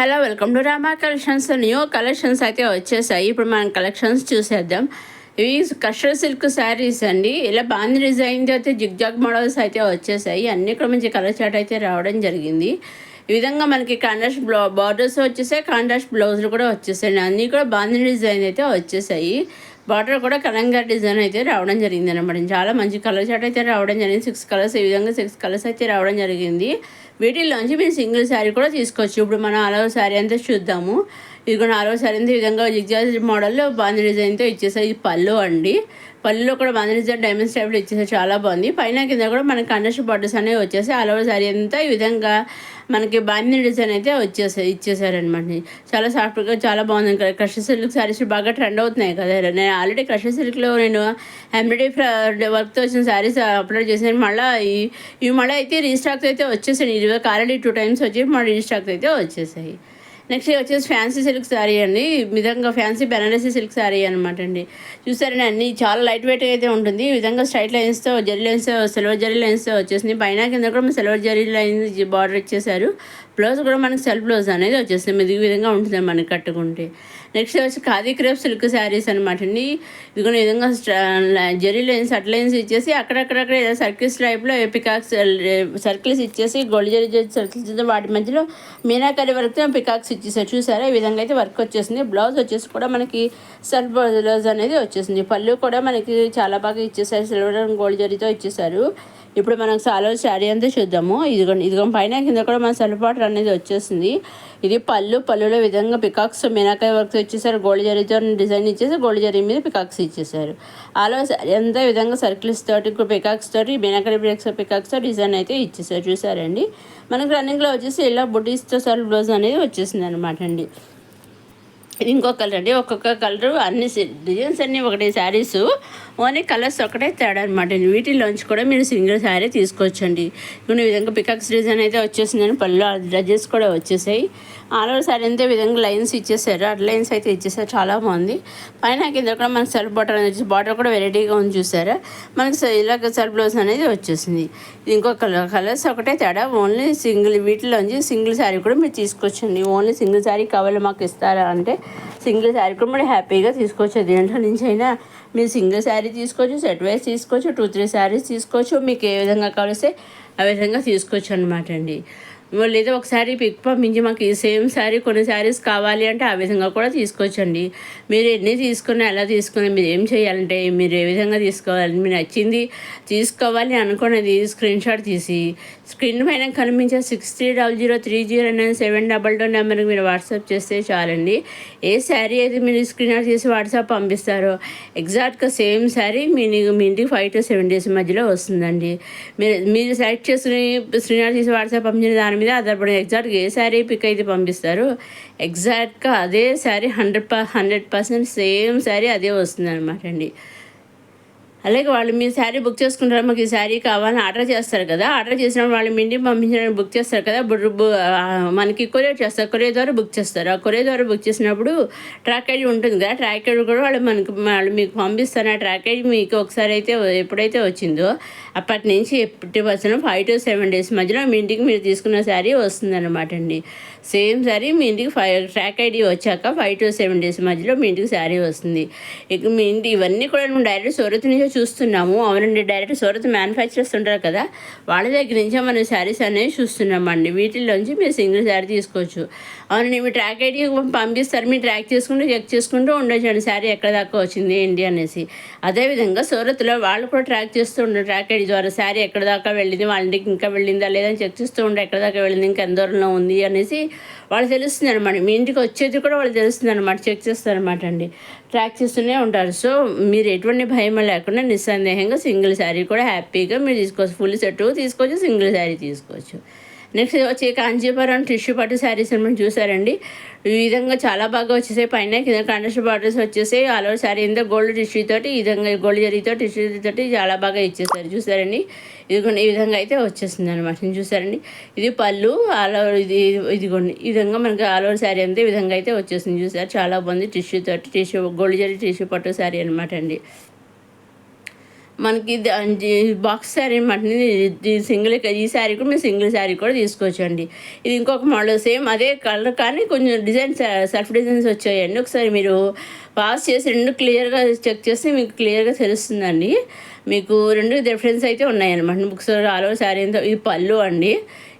Hello, welcome to Rama collections. New collections అయితే వచ్చేసాయి. ఇప్పుడు మనం కలెక్షన్స్ చూసేద్దాం. ఇవి కస్టర్ సిల్క్ శారీస్ అండి. ఇలా బాంది డిజైన్ అయితే జిగ్జాగ్ మోడల్స్ అయితే వచ్చేసాయి. అన్ని కూడా మంచి కలర్ చాట్ అయితే రావడం జరిగింది. ఈ విధంగా మనకి కాంట్రాస్ట్ బార్డర్స్ వచ్చేసాయి, కాంట్రాస్ట్ బ్లౌజులు కూడా వచ్చేసాయి. అన్నీ కూడా బాంది డిజైన్ అయితే వచ్చేసాయి. బార్డర్ కూడా కలంగా డిజైన్ అయితే రావడం జరిగింది అనమాట. చాలా మంచి కలర్ చాట్ అయితే రావడం జరిగింది. 6 కలర్స్, ఈ విధంగా 6 కలర్స్ అయితే రావడం జరిగింది. వీటిల్లోంచి మీరు సింగిల్ శారీ కూడా తీసుకోవచ్చు. ఇప్పుడు మనం ఆల్ శారీ అంతా చూద్దాము. ఇది కూడా ఆల్ శారీ అంతా ఈ విధంగా జిగ్జాగ్ మోడల్లో బాంది డిజైన్తో ఇచ్చేసాయి. ఇది పళ్ళు అండి. పళ్ళులో కూడా బాంది డిజైన్ డైమండ్ స్టైప్లో ఇచ్చేసాయి. చాలా బాగుంది. పైన కింద కూడా మనకి కండస్ట్ బార్డర్స్ అనేవి వచ్చేసి ఆల్ శారీ అంతా ఈ విధంగా మనకి బాంది డిజైన్ అయితే ఇచ్చేసారనమాట. చాలా సాఫ్ట్గా చాలా బాగుంది. క్రషర్ సిల్క్ శారీస్ బాగా ట్రెండ్ అవుతున్నాయి కదా. నేను ఆల్రెడీ క్రషర్ సిల్క్లో ఎంబ్రాయిడరీ వర్క్తో వచ్చిన శారీస్ అప్లోడ్ చేసాను. ఇవి మళ్ళీ అయితే రీస్టాక్ అయితే వచ్చేసాయి. ఇది ఆల్రెడీ 2 times వచ్చి మళ్ళీ రీస్టాక్ అయితే వచ్చేసాయి. నెక్స్ట్ వచ్చేసి ఫ్యాన్సీ సిల్క్ శారీ అండి. ఈ విధంగా ఫ్యాన్సీ బెనారసీ సిల్క్ శారీ అనమాట అండి. చూసారని అన్ని చాలా లైట్ వెయిట్ అయితే ఉంటుంది. ఈ విధంగా స్ట్రైట్ లైన్స్తో జరీ లైన్స్తో సిల్వర్ జరీ లైన్స్తో వచ్చేసింది. పైన కింద కూడా సిల్వర్ జరీ లైన్స్ బార్డర్ ఇచ్చేసారు. బ్లౌజ్ కూడా మనకి సెల్ఫ్ బ్లౌజ్ అనేది వచ్చేస్తుంది. ఈ విధంగా ఉంటుంది మనకి కట్టుకుంటే. నెక్స్ట్ వచ్చి ఖాదీ క్రేప్ సిల్క్ శారీస్ అనమాట అండి. ఇది కూడా ఈ విధంగా జరీ లైన్స్ అట్ లైన్స్ ఇచ్చేసి అక్కడక్కడక్కడ సర్కిల్స్ టైప్లో పికాక్స్ సర్కిల్స్ ఇచ్చేసి గోల్డ్ జరీ సర్కిల్స్ వాటి మధ్యలో మీనాకరి వర్క్తో పికాక్స్ ఇచ్చేసారు. చూసారా, ఈ విధంగా అయితే వర్క్ వచ్చేసింది. బ్లౌజ్ వచ్చేసి కూడా మనకి సెల్ఫ్ బ్లౌజ్ అనేది వచ్చేసింది. పళ్ళు కూడా మనకి చాలా బాగా ఇచ్చేసారు. సిల్వర్ అండ్ గోల్డ్ జరీతో ఇచ్చేసారు. ఇప్పుడు మనం సాలో శారీ అంతా చూద్దాము. ఇదిగో పైన కింద కూడా మన సెల్ఫ్ బార్డర్ అనేది వచ్చేసింది. ఇది పళ్ళులో విధంగా పికాక్స్ మీనాకాయ వర్క్ ఇచ్చేసారు. గోల్డ్ జరీతో డిజైన్ ఇచ్చేసి గోల్డ్ జరీ మీద పికాక్స్ ఇచ్చేసారు. ఆలో శారీ అంతా విధంగా సర్కిల్స్ తోటి పికాక్స్ తోటి మీనాకాయ పికాక్స్తో డిజైన్ అయితే ఇచ్చేసారు. చూసారండి, మనకి రన్నింగ్లో వచ్చేసి ఇలా బుటీస్తో సెల్ఫ్ బ్లౌజ్ అనేది వచ్చేసింది అనమాట అండి. ఇంకో కలర్ అండి. ఒక్కొక్క కలరు అన్ని డిజైన్స్ అన్నీ ఒకటే శారీస్, ఓన్లీ కలర్స్ ఒకటే తేడా అనమాట. వీటిలోంచి కూడా మీరు సింగిల్ శారీ తీసుకోవచ్చండి. ఇప్పుడు ఈ విధంగా పికాక్స్ డిజైన్ అయితే వచ్చేసిందని పళ్ళు డ్రెస్సెస్ కూడా వచ్చేసాయి. ఆల్ ఓవర్ శారీ అంతే విధంగా లైన్స్ ఇచ్చేసారు. అడ్ లైన్స్ అయితే ఇచ్చేసారు. చాలా బాగుంది. పైన కింద కూడా మనకి సెల్ఫ్ బార్డర్ అనేది బార్డర్ కూడా వెరైటీగా ఉంది. చూసారా, మనకి ఇలాగ సెల్ఫ్ బ్లౌజ్ అనేది వచ్చేసింది. ఇంకో కలర్స్ ఒకటే తేడా. ఓన్లీ వీటిలోంచి సింగిల్ శారీ కూడా మీరు తీసుకోవచ్చండి. ఓన్లీ సింగిల్ శారీ కావాలి మాకు ఇస్తారా అంటే సింగిల్ శారీ కూడా మీరు హ్యాపీగా తీసుకోవచ్చు. దేంట్లో నుంచి అయినా మీరు సింగిల్ శారీ తీసుకోవచ్చు, సెట్ వైజ్ తీసుకోవచ్చు, 2-3 శారీస్ తీసుకోవచ్చు. మీకు ఏ విధంగా కావలిస్తే ఆ విధంగా తీసుకోవచ్చు అనమాట అండి. లేదా ఒకసారి పిక్ పంపించి మాకు ఈ సేమ్ శారీ కొన్ని శారీస్ కావాలి అంటే ఆ విధంగా కూడా తీసుకోవచ్చండి. మీరు ఎన్ని తీసుకుని ఎలా తీసుకుని మీరు ఏం చేయాలంటే మీరు ఏ విధంగా తీసుకోవాలి, మీరు నచ్చింది తీసుకోవాలి అనుకున్నది స్క్రీన్ షాట్ తీసి స్క్రీన్ పైన కనిపించే 6300309722 నెంబర్కి మీరు వాట్సాప్ చేస్తే చాలండి. ఏ శారీ అయితే మీరు స్క్రీన్ షాట్ చేసి వాట్సాప్ పంపిస్తారో ఎగ్జాక్ట్గా సేమ్ శారీ మీ ఇంటికి 5 to 7 days మధ్యలో వస్తుందండి. మీరు సెలెక్ట్ చేసుకుని స్క్రీన్ షాట్ చేసి వాట్సాప్ పంపించిన దాని మీద ఆధారపడి ఎగ్జాక్ట్గా ఏ శారీ పిక్ అయితే పంపిస్తారు ఎగ్జాక్ట్గా అదే శారీ 100% సేమ్ శారీ అదే వస్తుంది అనమాట అండి. అలాగే వాళ్ళు మీ శారీ బుక్ చేసుకుంటారు, మాకు ఈ శారీ కావాలని ఆర్డర్ చేస్తారు కదా. ఆర్డర్ చేసినప్పుడు వాళ్ళు మీ ఇంటికి పంపించడానికి బుక్ చేస్తారు కదా. మనకి కొరియర్ చేస్తారు, కొరియర్ ద్వారా బుక్ చేస్తారు. ఆ కొరియర్ ద్వారా బుక్ చేసినప్పుడు ట్రాక్ ఐడి ఉంటుంది కదా, ట్రాక్ ఐడి కూడా వాళ్ళు మీకు పంపిస్తారు. ఆ ట్రాక్ ఐడి మీకు ఒకసారి అయితే ఎప్పుడైతే వచ్చిందో అప్పటి నుంచి 5 to 7 days మధ్యలో మీ ఇంటికి మీరు తీసుకున్న శారీ వస్తుందన్నమాట అండి. సేమ్ శారీ మీ ఇంటికి ట్రాక్ ఐడి వచ్చాక 5 to 7 days మధ్యలో మీ ఇంటికి శారీ వస్తుంది. ఇక మీ ఇంటి ఇవన్నీ కూడా మేము డైరెక్ట్ సూరత్ నుంచే చూస్తున్నాము. అవునండి, డైరెక్ట్ సూరత్ మ్యానుఫ్యాక్చరర్స్ ఉంటారు కదా, వాళ్ళ దగ్గర నుంచే మనం శారీస్ అనేవి చూస్తున్నామండి. వీటిల్లోంచి మీరు సింగిల్ శారీ తీసుకోవచ్చు. అవునండి, మీ ట్రాక్ ఐడి పంపిస్తారు, మీరు ట్రాక్ చేసుకుంటూ చెక్ చేసుకుంటూ ఉండొచ్చండి శారీ ఎక్కడ దాకా వచ్చింది ఏంటి అనేసి. అదేవిధంగా సూరత్లో వాళ్ళు కూడా ట్రాక్ చేస్తూ ఉంటారు ట్రాక్ ఐడి ద్వారా శారీ ఎక్కడ దాకా వెళ్ళింది, వాళ్ళ ఇంటికి ఇంకా వెళ్ళిందా లేదని చెక్ చేస్తూ ఉంటారు. ఎక్కడ దాకా వెళ్ళింది, ఇంకా ఎంత దూరంలో ఉంది అనేసి వాళ్ళు తెలుస్తుంది అనమాట. మీ ఇంటికి వచ్చేది కూడా వాళ్ళు తెలుస్తుంది అనమాట, చెక్ చేస్తారనమాట అండి. ట్రాక్ చేస్తూనే ఉంటారు. సో మీరు ఎటువంటి భయం లేకుండా నిస్సందేహంగా సింగిల్ శారీ కూడా హ్యాపీగా మీరు తీసుకోవచ్చు. ఫుల్ సెట్ తీసుకోవచ్చు, సింగిల్ శారీ తీసుకోవచ్చు. నెక్స్ట్ వచ్చి కాంచీపురం టిష్యూ పట్టు శారీస్ అని చూసారండి. ఈ విధంగా చాలా బాగా వచ్చేసాయి. పైన కింద కాంట్రాస్ట్ బార్డర్స్ వచ్చేసాయి. ఆల్ ఓవర్ శారీ అంతా గోల్డ్ టిష్యూ తోటి ఈ విధంగా గోల్డ్ జరీతో టిష్యూ తోటి చాలా బాగా ఇచ్చేసారు. చూసారండి, ఇదిగోండి ఈ విధంగా అయితే వచ్చేసింది అనమాట. చూసారండి, ఇది పళ్ళు ఆల్ ఓవర్ ఇదిగోండి ఈ విధంగా మనకి ఆల్ ఓవర్ శారీ అంతా ఈ విధంగా అయితే వచ్చేసింది. చూసారు, చాలా బాగుంది. టిష్యూ తోటి గోల్డ్ జరీ టిష్యూ పట్టు శారీ అనమాట అండి. మనకి బాక్స్ శారీ అనమాట. సింగిల్ ఈ శారీ కూడా మీరు సింగిల్ శారీ కూడా తీసుకోవచ్చండి. ఇది ఇంకొక మోడల్ సేమ్ అదే కలర్ కానీ కొంచెం డిజైన్స్ సెల్ఫ్ డిజైన్స్ వచ్చాయండి. ఒకసారి మీరు పాస్ చేసి రెండు క్లియర్గా చెక్ చేస్తే మీకు క్లియర్గా తెలుస్తుందండి. మీకు రెండు డిఫరెన్స్ అయితే ఉన్నాయన్నమాట. బుక్స్ ఆల్ ఓవర్ శారీ అంతా ఇది పళ్ళు అండి.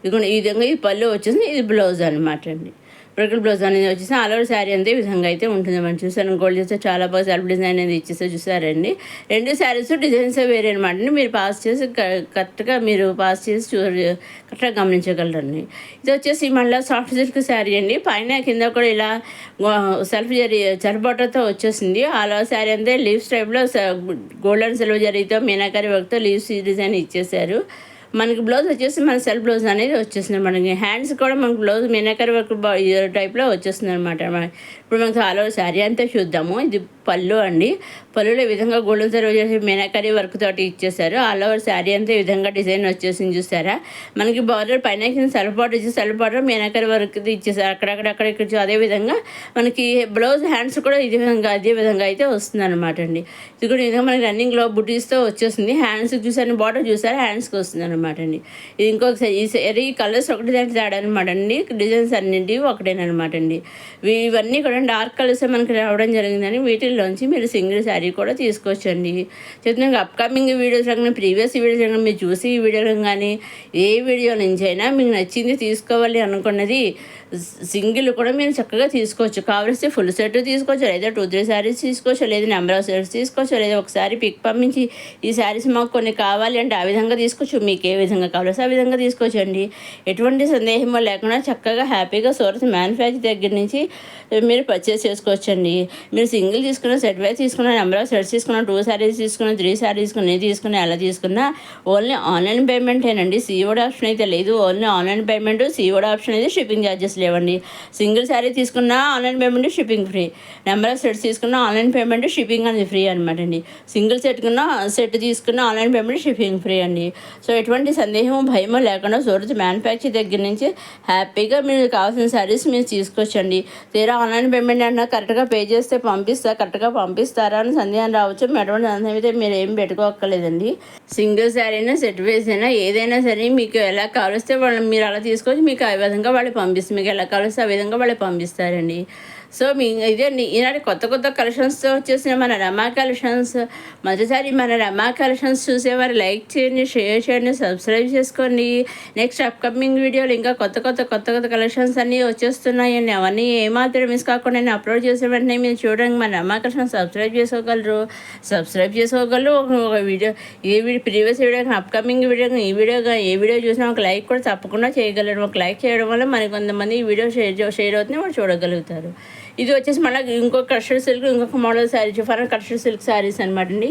ఇది ఈ విధంగా ఇది పళ్ళు వచ్చేసి ఇది బ్లౌజ్ అనమాట అండి. బ్రొకెట్ బ్లౌజ్ అనేది వచ్చేసి ఆల్ ఓవర్ శారీ అంతే విధంగా అయితే ఉంటుంది. మనం చూసాను గోల్డ్ చేస్తే చాలా బాగా సెల్ఫ్ డిజైన్ అనేది ఇచ్చేస్తే చూసారండి. రెండు శారీస్ డిజైన్స్ వేరే అనమాట అండి. మీరు పాస్ చేసి కరెక్ట్గా మీరు పాస్ చేసి కరెక్ట్గా గమనించగలరండి. ఇది వచ్చేసి మళ్ళీ సాఫ్ట్ సిల్క్ శారీ అండి. పైన కింద కూడా ఇలా సెల్ఫ్ బార్డర్తో వచ్చేసింది. ఆల్ ఓవర్ శారీ అంతే లీవ్స్ టైప్లో గోల్డ్ అండ్ సిల్వర్ జరీతో మీనాకరి వర్క్తో లీవ్స్ డిజైన్ ఇచ్చేసారు. మనకి బ్లౌజ్ వచ్చేసి మన సెల్ఫ్ బ్లౌజ్ అనేది వచ్చేస్తుంది. మనకి హ్యాండ్స్ కూడా మనకి బ్లౌజ్ మీనాకరి వర్క్ టైప్లో వచ్చేస్తుంది అనమాట. ఇప్పుడు మనకి ఆల్ ఓవర్ శారీ అంతా చూద్దాము. ఇది పళ్ళు అండి. పళ్ళులో ఈ విధంగా గోల్డెన్ సర్వ్ చేసి మీనాకరి వర్క్ తోటి ఇచ్చేసారు. ఆల్ ఓవర్ శారీ అంతా ఈ విధంగా డిజైన్ వచ్చేసింది చూసారా. మనకి బార్డర్ పైన కింద సెల్ఫ్ బార్డర్ ఇచ్చి సెల్ఫ్ బార్డర్ మీనాకరి వర్క్ ఇచ్చేసారు. అక్కడక్కడ ఇక్కడ అదే విధంగా మనకి బ్లౌజ్ హ్యాండ్స్ కూడా అదే విధంగా అయితే వస్తుంది అనమాట అండి. ఇది కూడా ఈ విధంగా మనకి రన్నింగ్లో బుటీస్తో వచ్చేసింది. హ్యాండ్స్కి చూసారు బార్డర్ చూసారా హ్యాండ్స్కి వస్తుంది అనమాట అండి. ఇది ఇంకొకసారి ఈ కలర్స్ ఒకటి దాంట్లో తేడా అనమాట అండి. డిజైన్స్ అన్నింటివి ఒకటేనమాట అండి. ఇవన్నీ కూడా డార్క్ కలర్స్ మనకి రావడం జరిగిందని వీటిల్లోంచి మీరు సింగిల్ శారీ కూడా తీసుకోవచ్చండి. చెప్తున్నాను అప్కమింగ్ వీడియోస్ కానీ ప్రీవియస్ వీడియోస్ కానీ మీరు చూసి ఈ వీడియోలో కానీ ఏ వీడియో నుంచి అయినా మీకు నచ్చింది తీసుకోవాలి అనుకున్నది సింగిల్ కూడా మీరు చక్కగా తీసుకోవచ్చు. కావాల్సి ఫుల్ సెట్ తీసుకోవచ్చు, లేదా 2-3 శారీస్ తీసుకోవచ్చు, లేదా నెంబర్ ఆఫ్ సెట్స్ తీసుకోవచ్చు, లేదా ఒకసారి పిక్ పంపించి ఈ శారీస్ మాకు కొన్ని కావాలి అంటే ఆ విధంగా తీసుకోవచ్చు. మీకు ఏ విధంగా కావాలో ఆ విధంగా తీసుకోవచ్చు అండి. ఎటువంటి సందేహమో లేకుండా చక్కగా హ్యాపీగా సూరత్ మ్యానుఫ్యాక్చర్ దగ్గర నుంచి మీరు పర్చేస్ చేసుకోవచ్చండి. మీరు సింగిల్ తీసుకున్న సెట్ వైజ్ తీసుకున్న నెంబర్ ఆఫ్ సెట్స్ తీసుకున్న 2 శారీస్ తీసుకున్న 3 శారీస్ తీసుకున్న ఎలా తీసుకున్నా ఓన్లీ ఆన్లైన్ పేమెంటేనండి. సీఓడి ఆప్షన్ అయితే లేదు. Only online payment, COD option అయితే షిప్పింగ్ ఛార్జెస్ లేవండి. సింగిల్ శారీ తీసుకున్నా online payment shipping free, number of sets తీసుకున్నా ఆన్లైన్ పేమెంట్ షిప్పింగ్ అనేది ఫ్రీ అనమాట అండి. సింగిల్ సెట్ తీసుకున్న ఆన్లైన్ పేమెంట్ షిప్పింగ్ ఫ్రీ అండి. సో ఎటువంటి సందేహం భయమో లేకుండా సూరత్ మ్యానుఫ్యాక్చర్ దగ్గర నుంచి హ్యాపీగా మీరు కావాల్సిన శారీస్ మీరు తీసుకోవచ్చండి. తీరా ఆన్లైన్ పేమెంట్ అన్నా కరెక్ట్గా పే చేస్తే కరెక్ట్గా పంపిస్తారా అని సందేహం రావచ్చు. ఎటువంటి సందేహం అయితే మీరు ఏం పెట్టుకోక్కర్లేదండి. సింగిల్ శారీ అయినా సెట్ వైజ్ అయినా ఏదైనా సరే మీకు ఎలా కావలిస్తే వాళ్ళు మీరు అలా తీసుకోవచ్చు. మీకు ఆ విధంగా వాళ్ళు పంపిస్తారు. మీకు ఎలా కావలిస్తే ఆ విధంగా వాళ్ళు పంపిస్తారండి. సో ఇదే ఈనాటి కొత్త కలెక్షన్స్తో వచ్చేసిన మన రమా కలెక్షన్స్. మొదటిసారి మన రమా కలెక్షన్స్ చూసేవారు లైక్ చేయండి, షేర్ చేయండి, సబ్స్క్రైబ్ చేసుకోండి. నెక్స్ట్ అప్కమింగ్ వీడియోలు ఇంకా కొత్త కలెక్షన్స్ అన్నీ వచ్చేస్తున్నాయండి. అవన్నీ ఏమాత్రం మిస్ కాకుండా నేను అప్లోడ్ చేసే వెంటనే మీరు చూడండి మన రమా కలెక్షన్ సబ్స్క్రైబ్ చేసుకోగలరు. ఒక వీడియో ప్రీవియస్ వీడియో కానీ అప్కమింగ్ వీడియో కానీ ఏ వీడియో చూసినా ఒక లైక్ కూడా తప్పకుండా చేయగలరు. ఒక లైక్ చేయడం వల్ల మరి కొంతమంది ఈ వీడియో షేర్ అవుతుంది, వాళ్ళు చూడగలుగుతారు. ఇది వచ్చేసి మళ్ళీ ఇంకొక కస్టర్డ్ సిల్క్ ఇంకొక model sari for custard silk saris అనమాట అండి.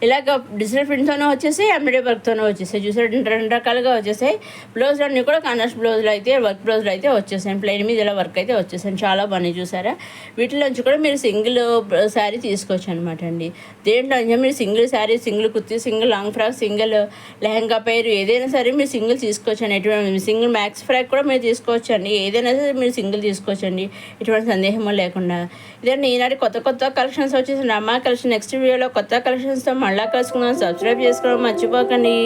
ఇలాగ డిజిటల్ ప్రింట్తోనే వచ్చేసి ఎంబ్రాయిడరీ వర్క్తోనే వచ్చేసాయి. చూసారు రెండు రకాలుగా వచ్చేసాయి. బ్లౌజ్ అన్నీ కూడా కాంట్రాస్ట్ బ్లౌజ్లో అయితే వర్క్ బ్లౌజ్లో అయితే వచ్చేసాయి. ప్లెయిన్ మీద ఇలా వర్క్ అయితే వచ్చేసాయి. చాలా బాగున్నాయి చూసారా. వీటిలోంచి కూడా మీరు సింగిల్ శారీ తీసుకోవచ్చు అనమాట అండి. దేంట్లో మీరు single sari, single kurti, single long frock, single lehenga పేరు ఏదైనా సరే మీరు సింగిల్ తీసుకోవచ్చు అండి. ఎటువంటి సింగిల్ మ్యాక్స్ ఫ్రాక్ కూడా మీరు తీసుకోవచ్చు అండి. ఏదైనా సరే మీరు సింగిల్ తీసుకోవచ్చు అండి, ఎటువంటి సందేహం లేకుండా. ఇదండి ఈనాటి కొత్త కలెక్షన్స్ వచ్చేసి రమా కలెక్షన్. నెక్స్ట్ వీడియోలో కొత్త కలెక్షన్స్తో మళ్ళీ కలుసుకుందాం. సబ్స్క్రైబ్ చేసుకోవడం మర్చిపోకండి.